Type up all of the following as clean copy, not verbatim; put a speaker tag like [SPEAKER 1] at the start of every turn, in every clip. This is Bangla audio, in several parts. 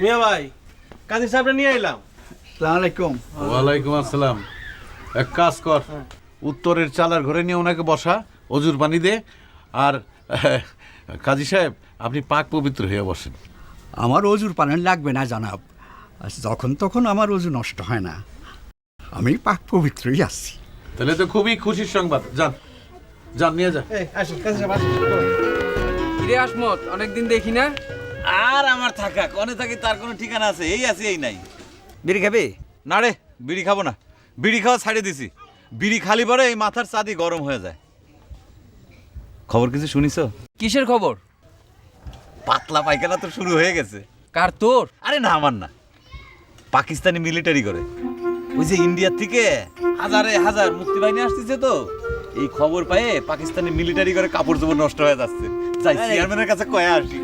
[SPEAKER 1] মিয়া ভাই, কাজী সাহেবটা নিয়ে এলাম।
[SPEAKER 2] আসসালামু আলাইকুম।
[SPEAKER 3] ওয়ালাইকুম আসসালাম। এক কাজ কর, উত্তরের চালার ঘরে নিয়ে ওনাকে বসা, অজুর পানি দে। আর কাজী সাহেব, আপনি পাক পবিত্র হয়ে বসেন।
[SPEAKER 2] আমার অজুর পানি লাগবে না জনাব, যখন তখন আমার অজু নষ্ট হয় না, আমি পাক পবিত্রই আছি।
[SPEAKER 3] তাহলে তো খুবই খুশির সংবাদ। যান যান, নিয়ে যান।
[SPEAKER 1] আসুন কাজী সাহেব, আসুন।
[SPEAKER 4] কিরে আসমত, অনেকদিন দেখি না।
[SPEAKER 5] আর আমার থাকা কনে থাকি তার কোনো ঠিকানা আছে? এই আছে এই নাই।
[SPEAKER 4] বিড়ি খাবি?
[SPEAKER 5] না রে, বিড়ি খাবো না। বিড়ি খাওয়া ছাড়িয়ে দিছি। বিড়ি খালি পরে এই মাথার চাঁদি গরম হয়ে যায়। খবর কিছু শুনিস?
[SPEAKER 4] কিসের খবর?
[SPEAKER 5] পাতলা পায়খানা তো শুরু হয়ে গেছে।
[SPEAKER 4] কার, তোর?
[SPEAKER 5] আরে না, আমার না। পাকিস্তানি মিলিটারি করে, ওই যে ইন্ডিয়ার থেকে হাজারে হাজার মুক্তিবাহিনী আসতেছে, তো এই খবর পায়ে পাকিস্তানি মিলিটারি করে কাপড় চোপড় নষ্ট হয়ে যাচ্ছে। যাই চেয়ারম্যানের কাছে কয়ে আসি।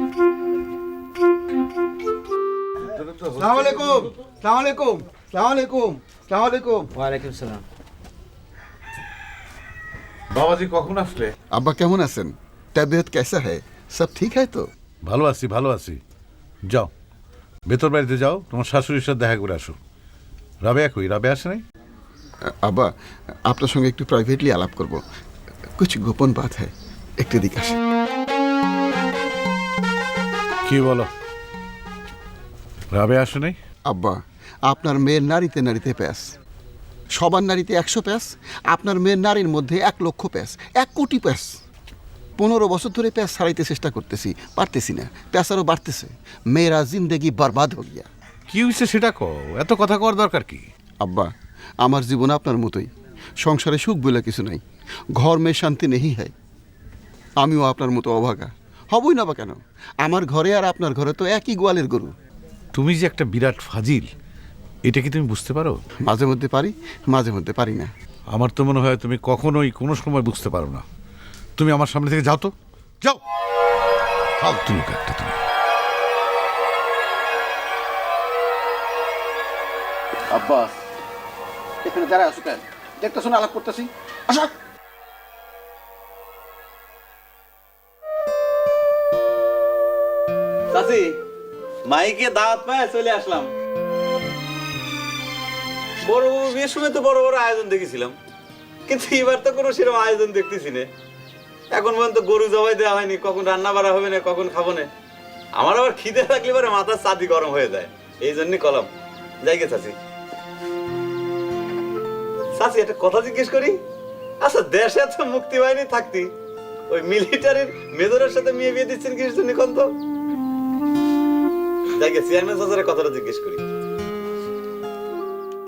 [SPEAKER 6] আসসালামু আলাইকুম, আসসালামু আলাইকুম, আসসালামু আলাইকুম, আসসালামু আলাইকুম।
[SPEAKER 4] ওয়ালাইকুম সালাম।
[SPEAKER 3] বাবাজি কখন আসলে?
[SPEAKER 6] अब्बा কেমন আছেন? तबीयत कैसा है? सब ठीक है तो?
[SPEAKER 3] ভালো আছি, ভালো আছি। যাও ভেতর বাড়িতে যাও, তোমার শাশুড়ির সাথে দেখা করে আসো। রাবেয়া কই? রাবেয়া আসে নাই?
[SPEAKER 6] আব্বা, আপনার সঙ্গে একটু প্রাইভেটলি আলাপ করব। कुछ গোপন बात है, একটু দিকে আসেন।
[SPEAKER 3] কি বলো? রাবেয়া আসে নাই?
[SPEAKER 6] আব্বা, আপনার মেয়ের নারীতে নারীতে প্যাস, সবার নারীতে 100 প্যাস, আপনার মেয়ের নারীর মধ্যে 1 লক্ষ প্যাস, 1 কোটি প্যাস। 15 বছর ধরে প্যাস ছাড়াইতে চেষ্টা করতেছি, পারতেছি না। প্যাস আরও বাড়তেছে। মেয়েরা জিন্দেগি বরবাদ হয়ে গিয়া।
[SPEAKER 3] কি হয়েছে সেটা কও, এত কথা কর দরকার কি?
[SPEAKER 6] আব্বা, আমার জীবন আপনার মতোই, সংসারে সুখ বলে কিছু নাই, ঘর মেয়ে শান্তি নেই হয়। আমিও আপনার মতো অভাগা, হবই না বা কেন? আমার ঘরে আর আপনার ঘরে তো একই গোয়ালের গরু।
[SPEAKER 3] তুমি যে একটা বিরাট ফাজিল, এটা কি তুমি বুঝতে পারো?
[SPEAKER 6] মাঝে মধ্যে পারি, মাঝে মধ্যে পারি না।
[SPEAKER 3] আমার তো মনে হয় তুমি কখনোই কোনো সময় বুঝতে পারো না। তুমি আমার সামনে থেকে যাও তো, যাও। ফালতু লোক একটা তুমি।
[SPEAKER 6] আব্বা, এখানে দাঁড়ায় আসো কেন? দেখতে শুনে আলাপ করতেছি, আসো।
[SPEAKER 5] চাচি, মাইকে দাওয়াত পায় চলে আসলাম। বড় বড় বিয়ের সময় তো বড় বড় আয়োজন দেখেছিলাম, কিন্তু এবার তো কোনো সেরকম আয়োজন দেখতেছি না। এখন পর্যন্ত গরু জবাই দেওয়া হয়নি, কখন রান্না বাড়া হবে না, কখন খাবো না। আমার আবার খিদে থাকলে পরে মাথার চাঁদি গরম হয়ে যায়, এই জন্যই কলম। যাই গে চাচি। চাচি, একটা কথা জিজ্ঞেস করি। আচ্ছা, দেশে তো মুক্তি বাহিনী থাকতি, ওই মিলিটারির মেজরের সাথে মেয়ে বিয়ে দিচ্ছেন কিসের জন্য? কোন তো যাই গে চেয়ারম্যান চাচার কথাটা জিজ্ঞেস করি।